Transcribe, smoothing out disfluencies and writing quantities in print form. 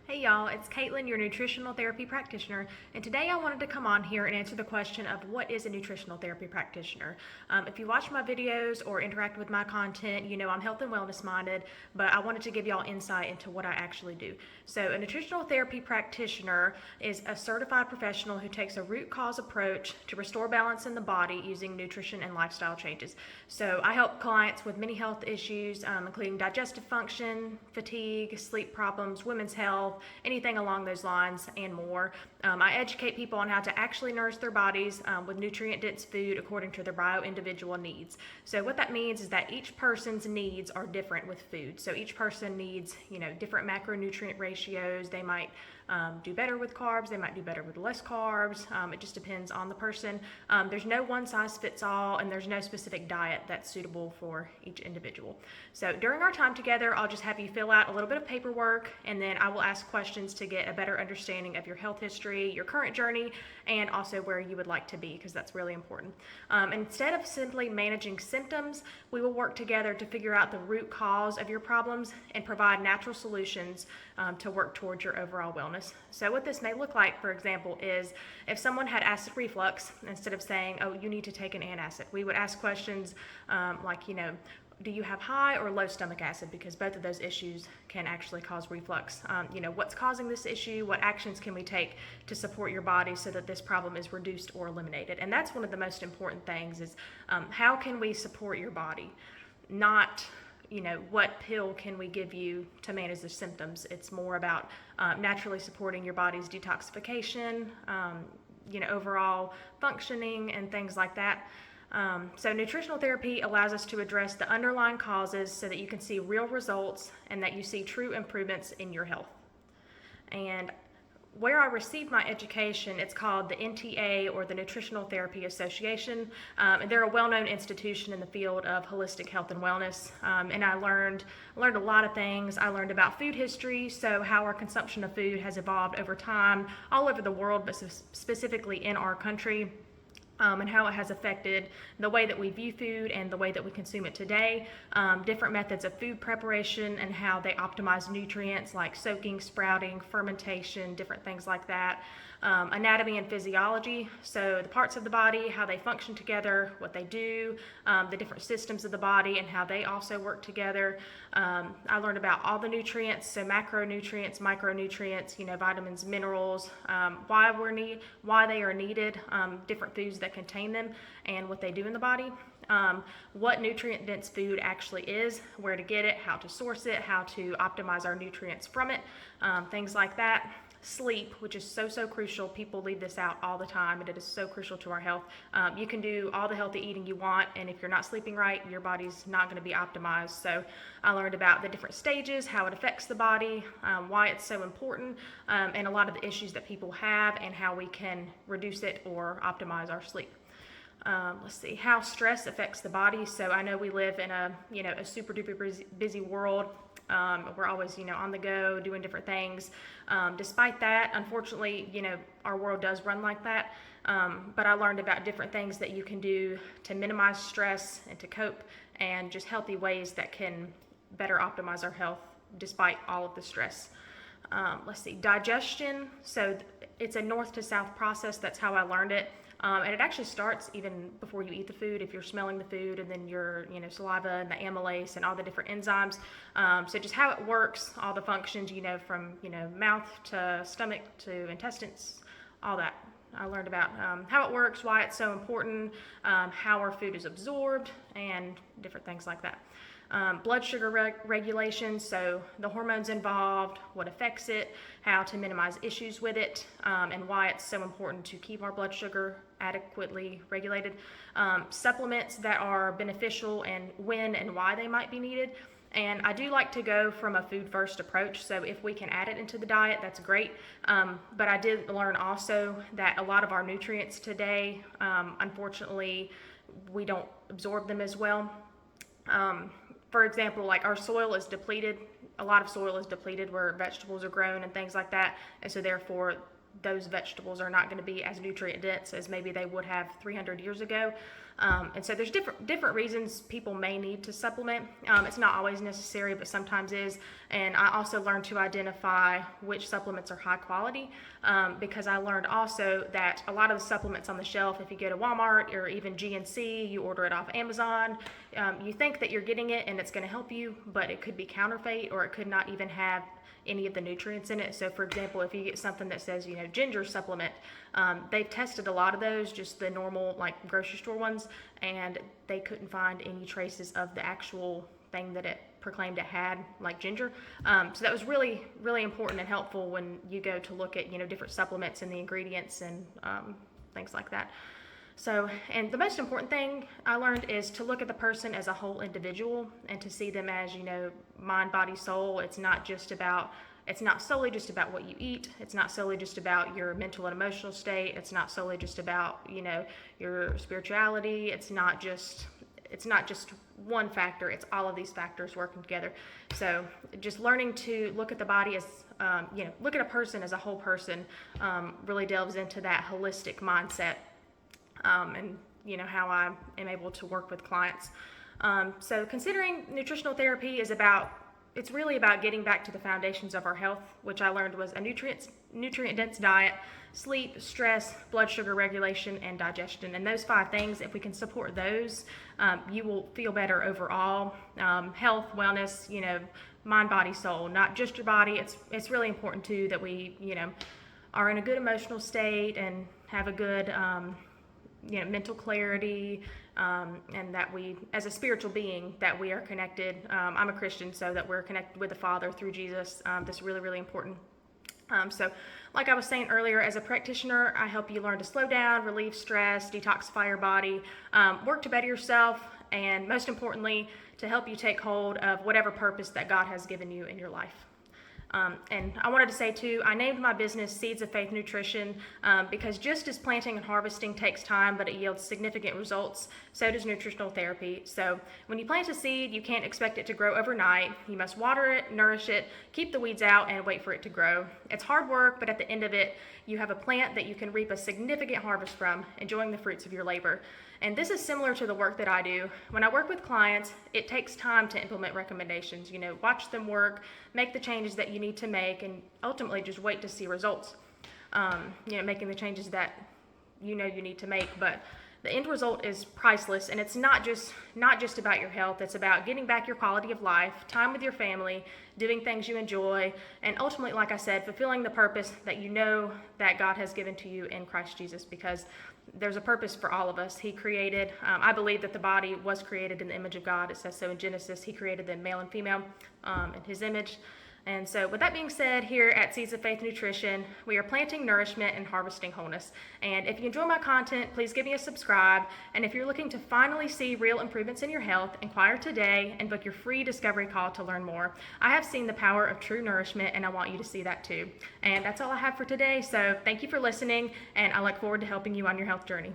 Hey y'all, it's Caitlin, your nutritional therapy practitioner, and today I wanted to come on here and answer the question of what is a nutritional therapy practitioner. If you watch my videos or interact with my content, you know I'm health and wellness minded, but I wanted to give y'all insight into what I actually do. So, a nutritional therapy practitioner is a certified professional who takes a root cause approach to restore balance in the body using nutrition and lifestyle changes. So, I help clients with many health issues, including digestive function, fatigue, sleep problems, women's health, anything along those lines, and more. I educate people on how to actually nourish their bodies with nutrient-dense food according to their bio-individual needs. So what that means is that each person's needs are different with food. So each person needs, different macronutrient ratios. They might do better with carbs. They might do better with less carbs. It just depends on the person. There's no one size fits all, and there's no specific diet that's suitable for each individual. So during our time together, I'll just have you fill out a little bit of paperwork, and then I will ask questions to get a better understanding of your health history, your current journey, and also where you would like to be, because that's really important. Instead of simply managing symptoms, we will work together to figure out the root cause of your problems and provide natural solutions to work towards your overall wellness. So what this may look like, for example, is if someone had acid reflux, instead of saying, oh, you need to take an antacid, we would ask questions like, do you have high or low stomach acid? Because both of those issues can actually cause reflux. What's causing this issue? What actions can we take to support your body so that this problem is reduced or eliminated? And that's one of the most important things is how can we support your body? Not, what pill can we give you to manage the symptoms? It's more about naturally supporting your body's detoxification, overall functioning and things like that. So nutritional therapy allows us to address the underlying causes so that you can see real results and that you see true improvements in your health. And where I received my education, it's called the NTA, or the Nutritional Therapy Association. And they're a well-known institution in the field of holistic health and wellness. And I learned a lot of things. I learned about food history, so how our consumption of food has evolved over time all over the world, but specifically in our country. And how it has affected the way that we view food and the way that we consume it today, different methods of food preparation and how they optimize nutrients like soaking, sprouting, fermentation, different things like that. Anatomy and physiology, so the parts of the body, how they function together, what they do, the different systems of the body and how they also work together. I learned about all the nutrients, so macronutrients, micronutrients, vitamins, minerals, why they are needed, different foods that contain them, and what they do in the body. What nutrient-dense food actually is, where to get it, how to source it, how to optimize our nutrients from it, things like that. Sleep, which is so crucial. People leave this out all the time, and it is so crucial to our health. You can do all the healthy eating you want, and if you're not sleeping right, your body's not going to be optimized. So I learned about the different stages, how it affects the body, why it's so important, and a lot of the issues that people have and how we can reduce it or optimize our sleep. Let's see, how stress affects the body. So I know we live in a super duper busy world. We're always, on the go, doing different things. Despite that, unfortunately, our world does run like that. But I learned about different things that you can do to minimize stress and to cope, and just healthy ways that can better optimize our health despite all of the stress. Let's see, digestion. So it's a north to south process. That's how I learned it. And it actually starts even before you eat the food, if you're smelling the food, and then your saliva and the amylase and all the different enzymes. So just how it works, all the functions, from mouth to stomach to intestines, all that. I learned about how it works, why it's so important, how our food is absorbed, and different things like that. Blood sugar regulation, so the hormones involved, what affects it, how to minimize issues with it, and why it's so important to keep our blood sugar adequately regulated. Supplements that are beneficial and when and why they might be needed. And I do like to go from a food first approach, so if we can add it into the diet, that's great. But I did learn also that a lot of our nutrients today, unfortunately, we don't absorb them as well. For example, like our soil is depleted. A lot of soil is depleted where vegetables are grown and things like that. And so therefore those vegetables are not going to be as nutrient dense as maybe they would have 300 years ago. And so there's different reasons people may need to supplement. It's not always necessary, but sometimes is. And I also learned to identify which supplements are high quality, because I learned also that a lot of the supplements on the shelf, if you go to Walmart or even GNC, you order it off Amazon, you think that you're getting it and it's going to help you, but it could be counterfeit, or it could not even have any of the nutrients in it. So for example, if you get something that says, ginger supplement, they've tested a lot of those, just the normal like grocery store ones, and they couldn't find any traces of the actual thing that it proclaimed it had, like ginger. So that was really, really important and helpful when you go to look at, different supplements and the ingredients and things like that. So, and the most important thing I learned is to look at the person as a whole individual and to see them as, mind, body, soul. It's not solely just about what you eat. It's not solely just about your mental and emotional state. It's not solely just about, your spirituality. It's not just one factor. It's all of these factors working together. So just learning to look at the body as, look at a person as a whole person, really delves into that holistic mindset. And how I am able to work with clients. So considering nutritional therapy it's really about getting back to the foundations of our health, which I learned was a nutrient-dense diet, sleep, stress, blood sugar regulation, and digestion. And those 5 things, if we can support those, you will feel better overall. Health, wellness, mind, body, soul, not just your body. It's really important too that we, are in a good emotional state and have a good mental clarity, and that we, as a spiritual being, that we are connected. I'm a Christian, so that we're connected with the Father through Jesus. That's really, really important. So like I was saying earlier, as a practitioner, I help you learn to slow down, relieve stress, detoxify your body, work to better yourself, and most importantly, to help you take hold of whatever purpose that God has given you in your life. And I wanted to say too, I named my business Seeds of Faith Nutrition because just as planting and harvesting takes time, but it yields significant results, so does nutritional therapy. So when you plant a seed, you can't expect it to grow overnight. You must water it, nourish it, keep the weeds out, and wait for it to grow. It's hard work, but at the end of it, you have a plant that you can reap a significant harvest from, enjoying the fruits of your labor. And this is similar to the work that I do. When I work with clients, it takes time to implement recommendations. Watch them work, make the changes that you need to make, and ultimately just wait to see results. Making the changes that you need to make. But the end result is priceless, and it's not just about your health. It's about getting back your quality of life, time with your family, doing things you enjoy, and ultimately, like I said, fulfilling the purpose that that God has given to you in Christ Jesus, because there's a purpose for all of us. He created, I believe that the body was created in the image of God. It says so in Genesis. He created them male and female in his image. And so with that being said, here at Seeds of Faith Nutrition, we are planting nourishment and harvesting wholeness. And if you enjoy my content, please give me a subscribe. And if you're looking to finally see real improvements in your health, inquire today and book your free discovery call to learn more. I have seen the power of true nourishment, and I want you to see that too. And that's all I have for today. So thank you for listening, and I look forward to helping you on your health journey.